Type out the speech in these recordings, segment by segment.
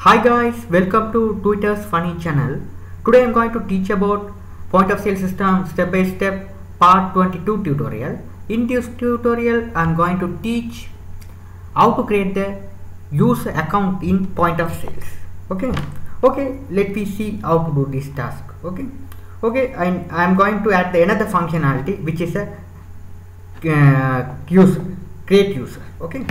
Hi guys, welcome to Twitter's funny channel. Today I'm going to teach about point of sale system step by step part 22 tutorial. In this tutorial I'm going to teach how to create the user account in point of sales. Okay, let me see how to do this task. Okay, I'm going to add another functionality which is a user, create user. Okay,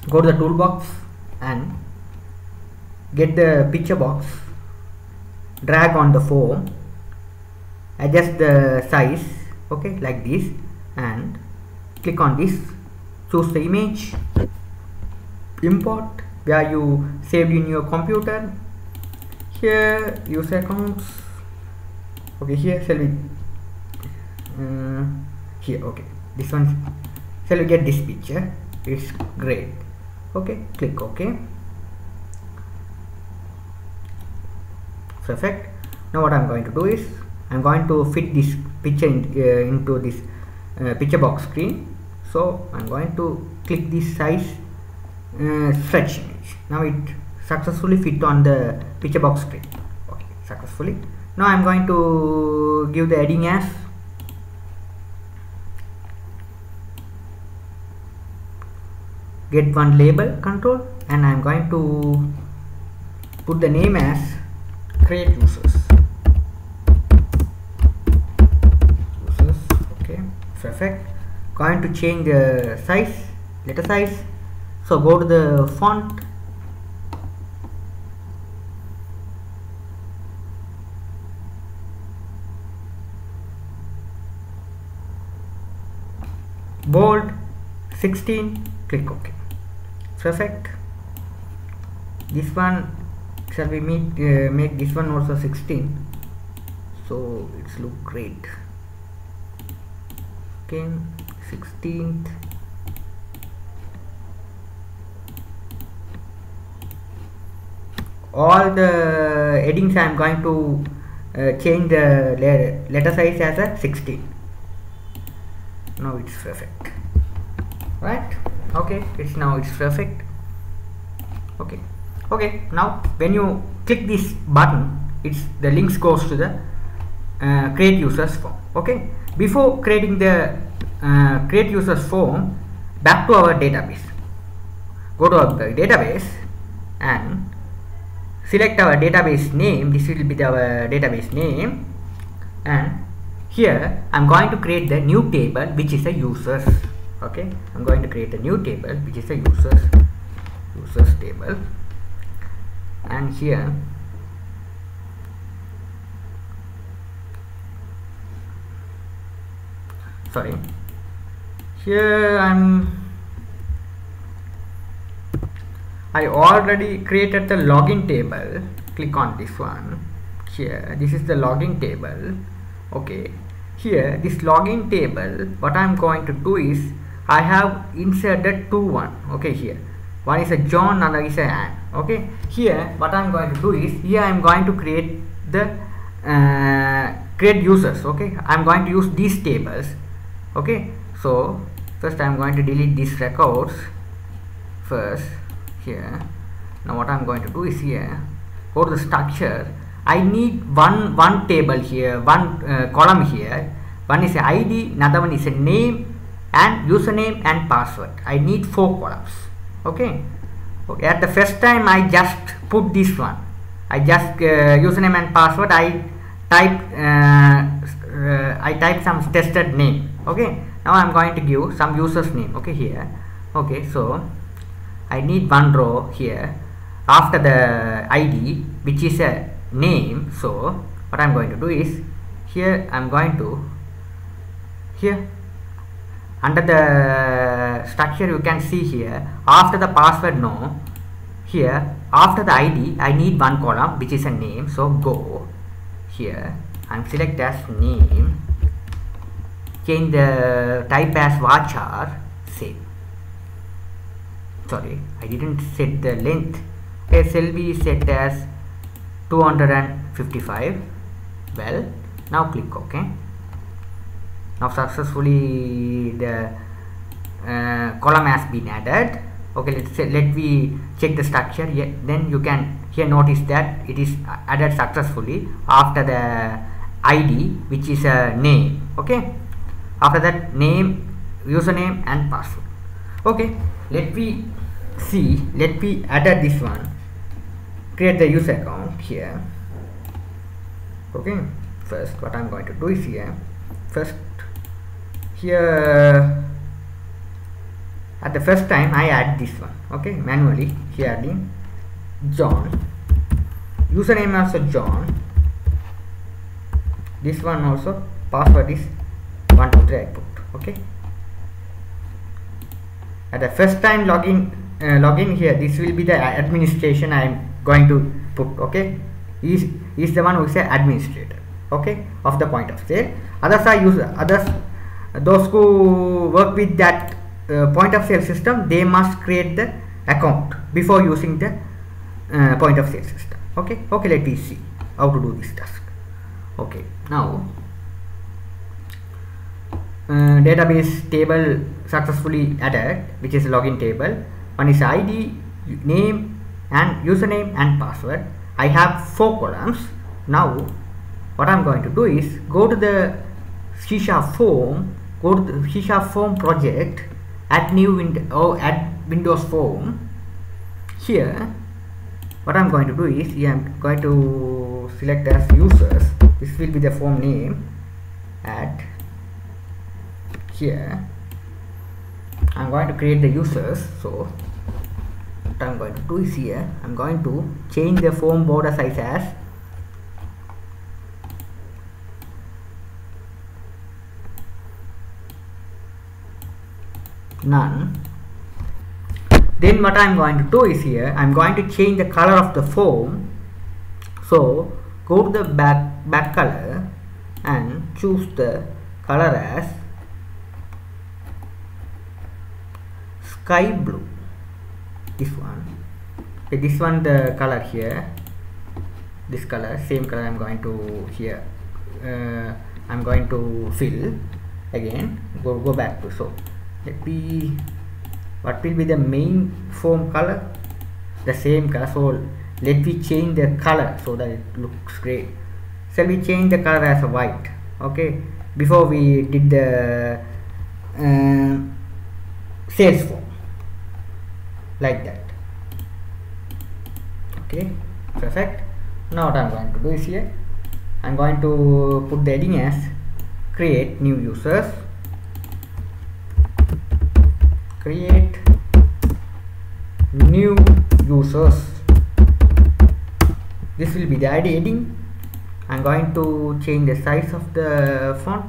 go to the toolbox and get the picture box, drag on the form, adjust the size, okay, like this, and click on this, choose the image, import where you saved in your computer. Here user accounts, okay, here shall we here, okay, this one shall we get this picture. It's great. Okay, click OK. Perfect. Now what I'm going to do is I'm going to fit this picture into this picture box screen. So I'm going to click this size stretch image. Now it successfully fit on the picture box screen. Okay, successfully. Now I'm going to give the heading as get one label control, and I'm going to put the name as create users. Okay, perfect. Going to change the size, letter size. So go to the font, bold 16, click OK. Perfect. This one shall we make this one also 16, so it's look great. Okay, 16th. All the headings I am going to change the letter size as a 16. Now it's perfect, right? Okay, it's perfect. Okay, now when you click this button, the links goes to the create users form. Okay, before creating the create users form, back to our database, go to our database and select our database name. This will be our database name, and here I'm going to create the new table which is a users. Okay, I'm going to create a new table which is a users table, and here I already created the login table. Click on this one. Here this is the login table. Okay, here this login table, what I'm going to do is I have inserted one. Okay, here one is a John, another is a Anne. Okay, here what I'm going to do is here I'm going to create the create users. Okay, I'm going to use these tables. Okay, so first I'm going to delete these records first. Here now what I'm going to do is here go to the structure. I need one table here, one column here. One is a ID, another one is a name and username and password. I need 4 columns. Okay, at the first time I just put this one. I just username and password I type some tested name. Okay, now I'm going to give some users name. Okay, here. Okay, so I need one row here after the ID which is a name. So what I'm going to do is here I'm going to under the structure you can see here after the password no, here after the ID I need one column which is a name. So go here and select as name, change the type as varchar, save. Sorry, I didn't set the length. SLB set as 255. Well, now click OK. Now successfully the column has been added. Okay, let we check the structure here. Then you can here notice that it is added successfully after the ID, which is a name. Okay, after that, name, username and password. Okay, let me add this one, create the user account here. Okay, first what I'm going to do is here at the first time I add this one. Okay, manually here adding John, username also John, this one also, password is 123 I put. Okay, at the first time login here, this will be the administration I am going to put. Okay, is the one who is the administrator, okay, of the point of sale. Others are those who work with that point of sale system, they must create the account before using the point of sale system. Okay, let me see how to do this task. Okay, now database table successfully added, which is login table. One is ID, name and username and password. I have 4 columns. Now what I'm going to do is go to the C# form, go to the C# form project, add new window or add Windows form. Here what I'm going to do is I'm going to select as users. This will be the form name. Add here. I'm going to create the users. So what I'm going to do is here I'm going to change the form border size as none. Then what I'm going to do is here I'm going to change the color of the form. So go to the back color and choose the color as sky blue. This one. Okay, this one the color here. This color, same color I'm going to here. I'm going to fill again. Go back to, so let me, what will be the main form color? The same color. So let me change the color so that it looks great. Shall we change the color as a white? Okay, before we did the sales form, like that. Okay, perfect. Now what I'm going to do is here I'm going to put the heading as create new users, create new users. This will be the ID heading. I'm going to change the size of the font,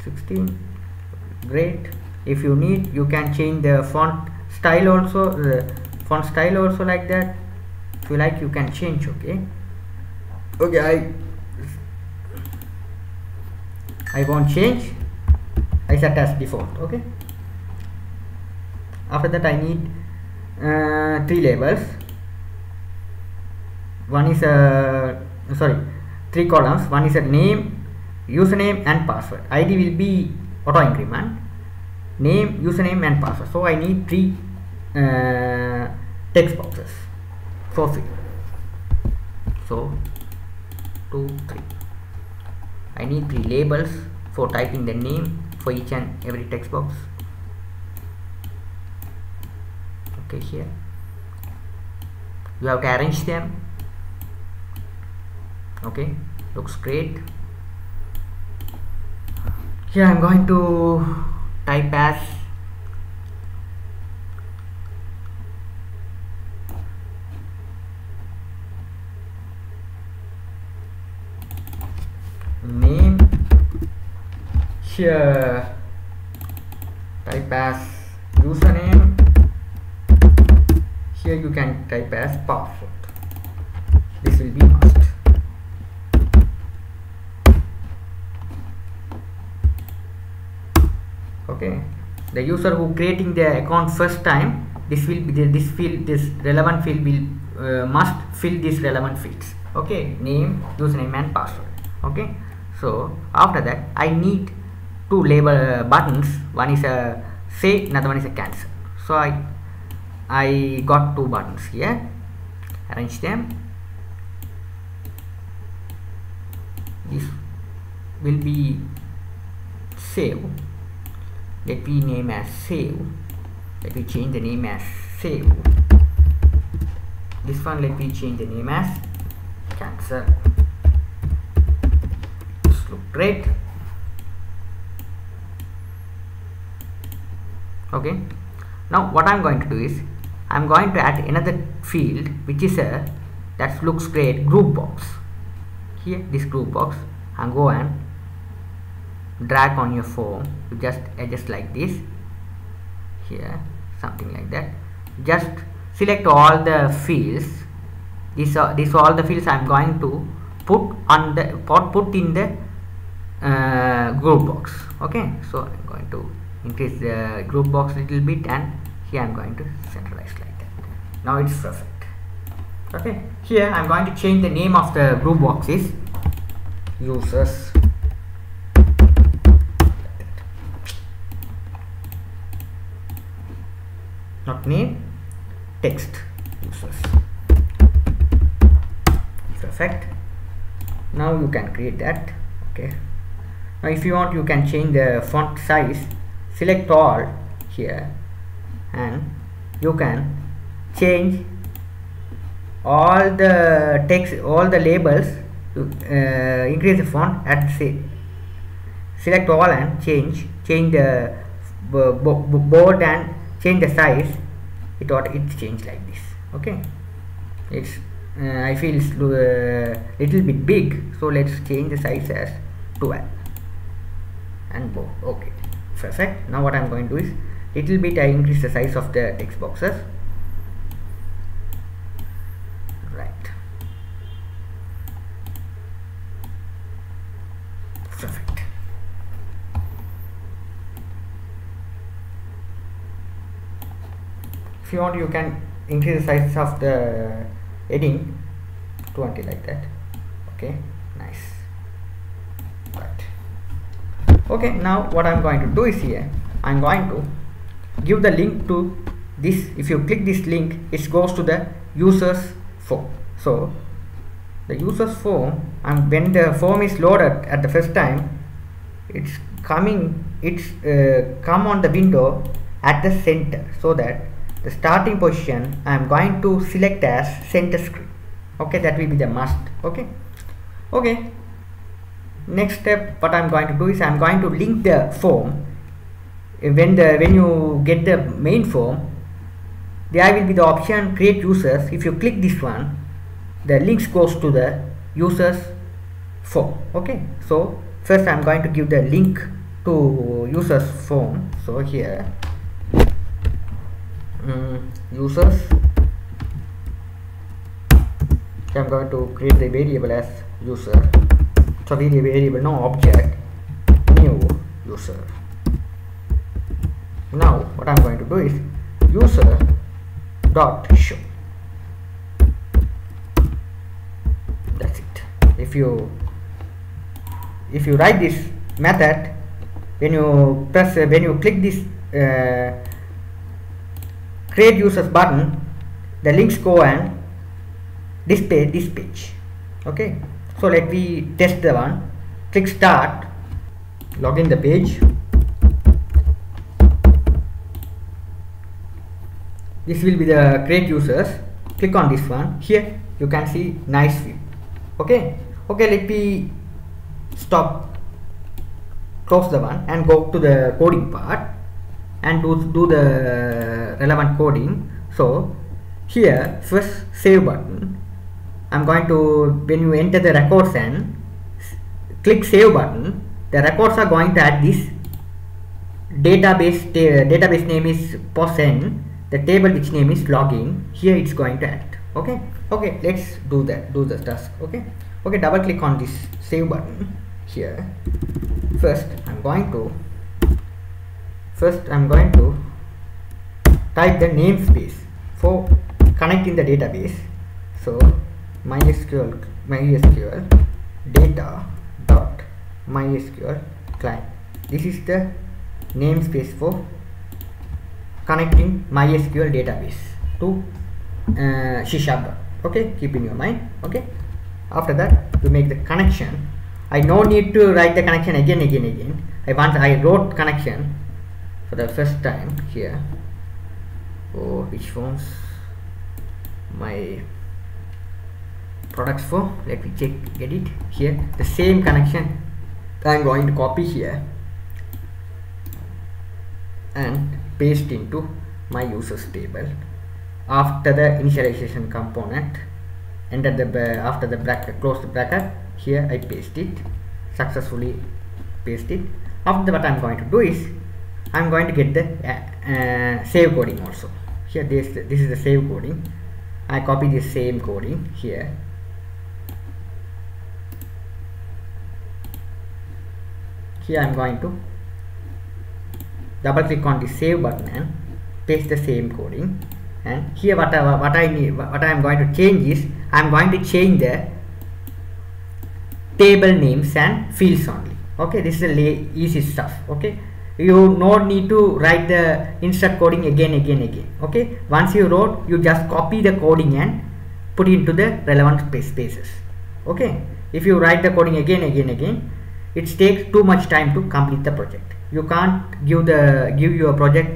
16. Great. If you need, you can change the font style also, like that. If you like, you can change. Okay, I won't change. I set as default. Okay, after that I need 3 labels. One is a 3 columns. One is a name, username and password. ID will be auto increment, name, username and password. So I need 3 text boxes for fill. So 2, 3. I need 3 labels for typing the name for each and every text box. Okay, here you have to arrange them. Okay, looks great. Here I'm going to type as name. Here type as username. Here you can type as password. This will be must. Okay, the user who creating the account first time, this will be this relevant field will must fill this relevant fields. Okay, name, username and password. Okay, so after that I need 2 label buttons. One is a say, another one is a cancel. So I got two buttons here. Arrange them. This will be save. Let me name as save. Let me change the name as save. This one let me change the name as cancel. This look great. Okay, now what I'm going to do is I'm going to add another field which is that looks great, group box. Here this group box, and go and drag on your form to just adjust like this. Here something like that. Just select all the fields. These all the fields I'm going to put on the put in the group box. Okay, so I'm going to increase the group box a little bit, and here I'm going to centralize like that. Now it's perfect. Okay, here I'm going to change the name of the group box is users. Not name, text, users. Perfect. Now you can create that. Okay, now if you want, you can change the font size. Select all here, and you can change all the text, all the labels to increase the font. At select all and change the bold and change the size. It's changed like this. Okay, it's I feel it's little bit big, so let's change the size as 12 and bold. Okay, perfect. Now what I'm going to do is little bit I increase the size of the text boxes. Right, perfect. If you want, you can increase the size of the heading 20 like that. Okay, nice. Right. Okay, now what I'm going to do is here I'm going to give the link to this. If you click this link, it goes to the users form. So the users form, and when the form is loaded at the first time, it's coming, come on the window at the center, so that the starting position I am going to select as center screen. Okay, that will be the must. Okay, next step what I'm going to do is I'm going to link the form. When you get the main form, there will be the option create users. If you click this one, the links goes to the users form. Okay, so first I'm going to give the link to users form. So here users, I'm going to create the variable as user. So variable, no object, new user. Now what I'm going to do is user dot show. That's it. If you write this method, when you click this create users button, the links go and display this page. Okay, so let me test the one. Click start, log in the page. This will be the create users. Click on this one. Here you can see nice view. Okay, let me stop, close the one and go to the coding part and do the relevant coding. So here first save button, I'm going to, when you enter the records and click save button, the records are going to add this database name is POSN, the table which name is login. Here it's going to add. Okay, let's do the task. Okay, double click on this save button. Here first I'm going to type the namespace for connecting the database. So MySQL data dot MySQL client. This is the namespace for connecting MySQL database. to C#. Okay, keep in your mind. Okay, after that you make the connection. I no need to write the connection again. I wrote connection for the first time here. Oh, which phones my products for? Let me check, get it here. The same connection I'm going to copy here and paste into my users table. After the initialization component, enter the after the bracket, close the bracket. Here I paste it, successfully paste it. After that, what I'm going to do is I'm going to get the save coding also. Here this is the save coding. I copy the same coding here. Here I'm going to double click on the save button and paste the same coding. And here what I am going to change is I'm going to change the table names and fields only. Okay, this is the easy stuff. Okay, you no need to write the insert coding again. Okay, once you wrote, you just copy the coding and put into the relevant spaces. Okay, if you write the coding again, it takes too much time to complete the project. You can't give your project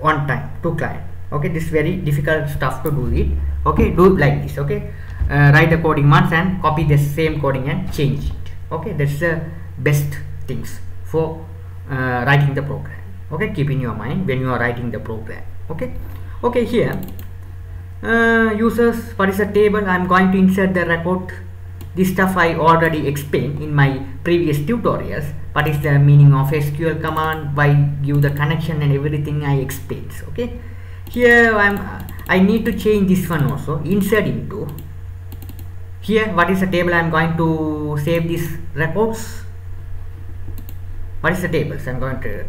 on time to client. Okay, this is very difficult stuff to do it. Okay, do it like this. Okay, write the coding once and copy the same coding and change it. Okay, that's the best things for writing the program. Okay, keep in your mind when you are writing the program. Okay, here users, what is a table? I'm going to insert the record. This stuff I already explained in my previous tutorials. What is the meaning of SQL command, why give the connection and everything I explained. Okay, here I need to change this one also. Insert into here, what is the table? I'm going to save these records. What is the table? So I'm going to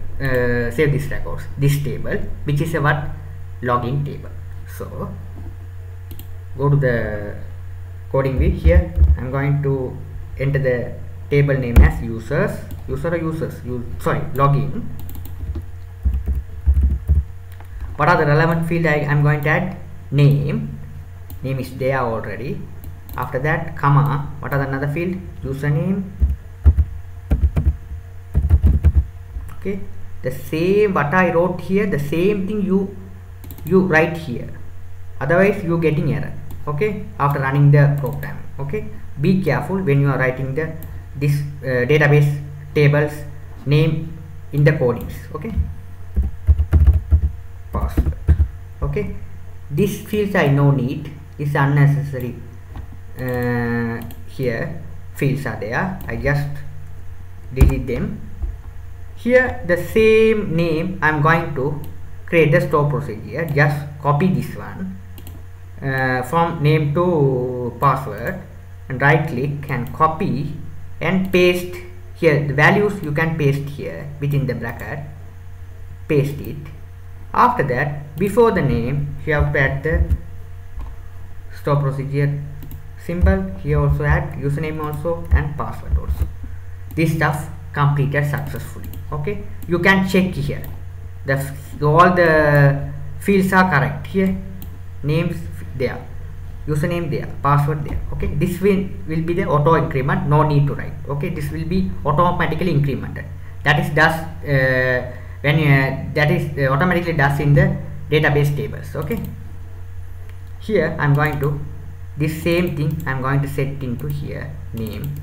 save these records, this table, which is a what? Login table. So go to the coding view. Here I'm going to enter the table name as login. What are the relevant field? I'm going to add name is there already. After that, comma, what are the another field? Username. Okay, the same what I wrote here, the same thing you write here, otherwise you getting error. Okay, after running the program. Okay, be careful when you are writing this database tables name in the codings. Okay, password. Okay, these fields I no need, this unnecessary. Here fields are there, I just delete them. Here the same name I'm going to create the store procedure. Just copy this one from name to password and right click and copy and paste here. The values you can paste here within the bracket, paste it. After that, before the name you have to add the store procedure symbol. Here also add username also and password also. This stuff completed successfully. Okay, you can check here all the fields are correct. Here names there, username there, password there. Okay, this will be the auto increment, no need to write. Okay, this will be automatically incremented. That is does when that is automatically does in the database tables. Okay, here I'm going to this same thing I'm going to set into here name.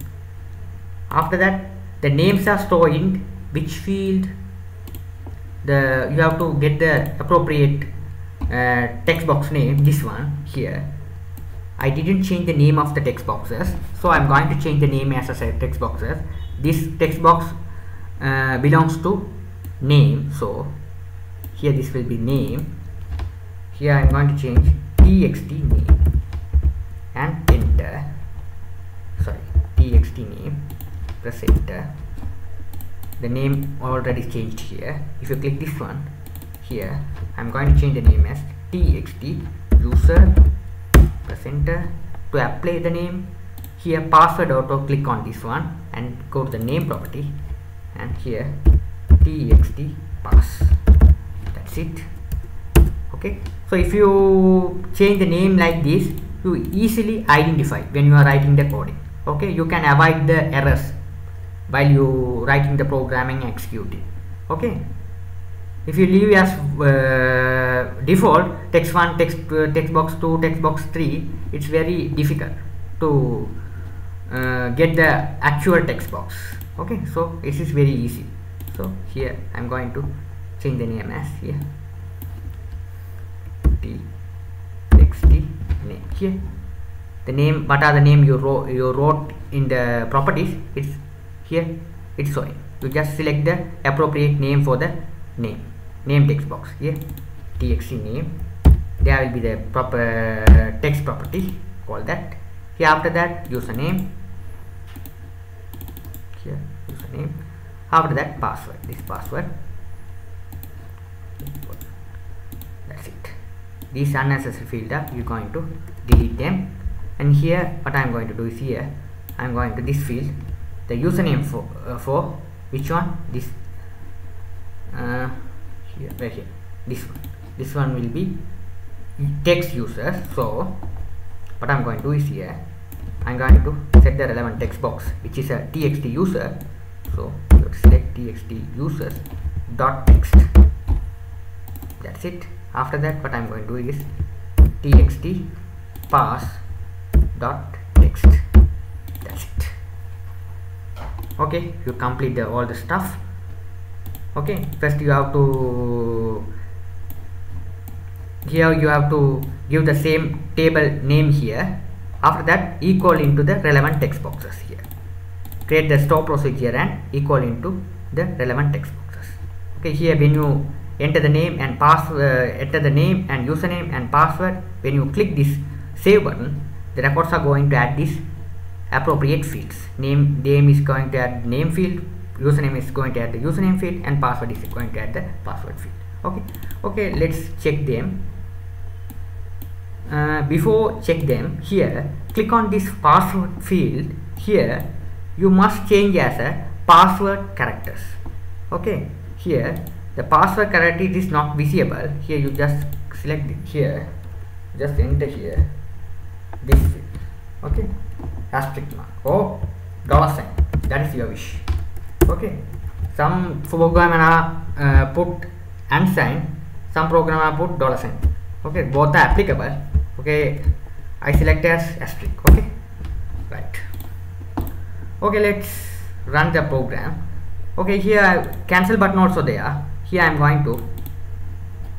After that, the names are stored in which field? You have to get the appropriate text box name, this one here. I didn't change the name of the text boxes, so I'm going to change the name as I said text boxes. This text box belongs to name, so here this will be name. Here I'm going to change txt name and enter. Sorry, txt name, press enter. The name already changed here. If you click this one here, I'm going to change the name as txt user, press enter. To apply the name here, password auto, click on this one and go to the name property and here txt pass. That's it. Okay, so if you change the name like this, you easily identify when you are writing the coding. Okay, you can avoid the errors while you writing the programming executing. Okay, if you leave as default text1, text box 2, text box 3, it's very difficult to get the actual text box. Okay, so this is very easy. So here I'm going to change the name as here txt name. Here the name, what are the name you wrote in the properties, it's here, it's showing. You just select the appropriate name for the name text box. Here txt name, there will be the proper text property, call that. Here after that username, here username, after that password, this password, that's it. These unnecessary fields are you going to delete them. And here what I am going to do is, here I am going to this field, the username for which one, this here, right here, this one will be text user. So what I am going to do is, here I am going to set the relevant text box which is a txt user. So let's select txt users dot text, that's it. After that what I am going to do is txt pass dot text, that's it. Okay, you complete all the stuff. Okay, first you have to, here you have to give the same table name here. After that equal into the relevant text boxes. Here create the store procedure and equal into the relevant text boxes. Okay, here when you enter the name and enter the name and username and password, when you click this save button, the records are going to add these appropriate fields. Name is going to add name field, username is going to add the username field, and password is going to add the password field. Okay, let's check them. Before check them, here click on this password field. Here you must change as a password characters. Okay, here the password character is not visible. Here you just select it, here just enter here this field. Okay, asterisk mark or $sign, that is your wish. Okay, some programmer put and sign, some programmer put $sign. Okay, both are applicable. Okay, I select as asterisk. Okay, right. Okay, let's run the program. Okay, here cancel button also there. Here I am going to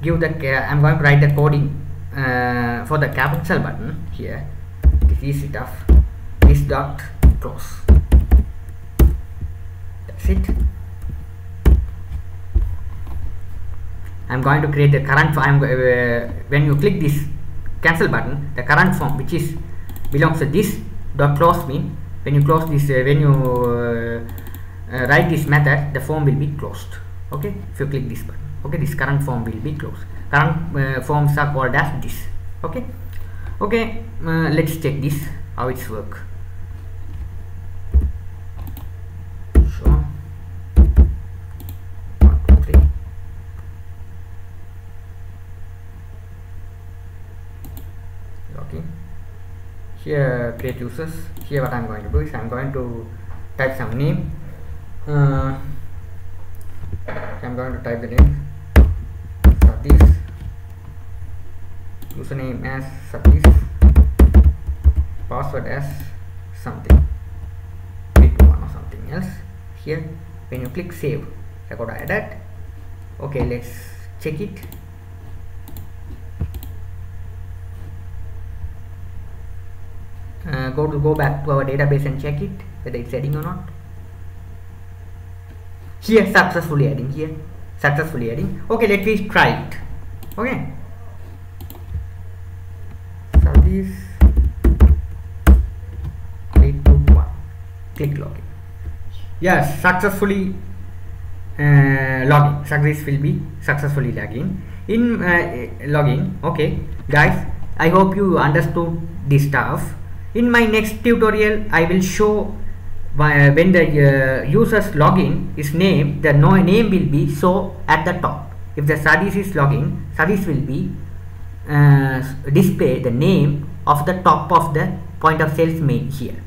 give the I'm going to write the coding for the cancel button. Here this is it of this dot close, that's it. I'm going to create the current form. When you click this cancel button, the current form which is belongs to this dot close mean when you close this, when you write this method, the form will be closed. Okay, if you click this button, okay, this current form will be closed. Current forms are called as this. Okay, let's check this how it's work. So 1 2 3. Okay, here create users. Here what I'm going to do is I'm going to type some name. I'm going to type the name Satish, username as Satish, password as something, 321 or something else. Here when you click save, record added. Okay, let's check it. Go back to our database and check it whether it's adding or not. Here successfully adding, here successfully adding. Okay, let me try it. Okay, so this 3 2 1, click login. Yes, successfully login. Success will be successfully login in login. Okay guys, I hope you understood this stuff. In my next tutorial I will show when the user's login is name, the name will be show at the top. If the Satish is login, Satish will be display the name of the top of the point of sales main here.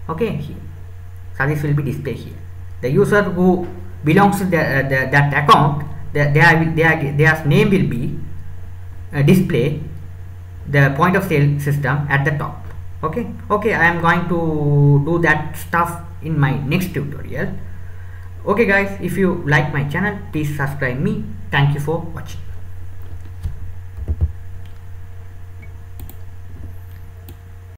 Okay, here. So this will be displayed here. The user who belongs to that account, their name will be display the point of sale system at the top. Okay, I am going to do that stuff in my next tutorial. Okay guys, if you like my channel, please subscribe me. Thank you for watching.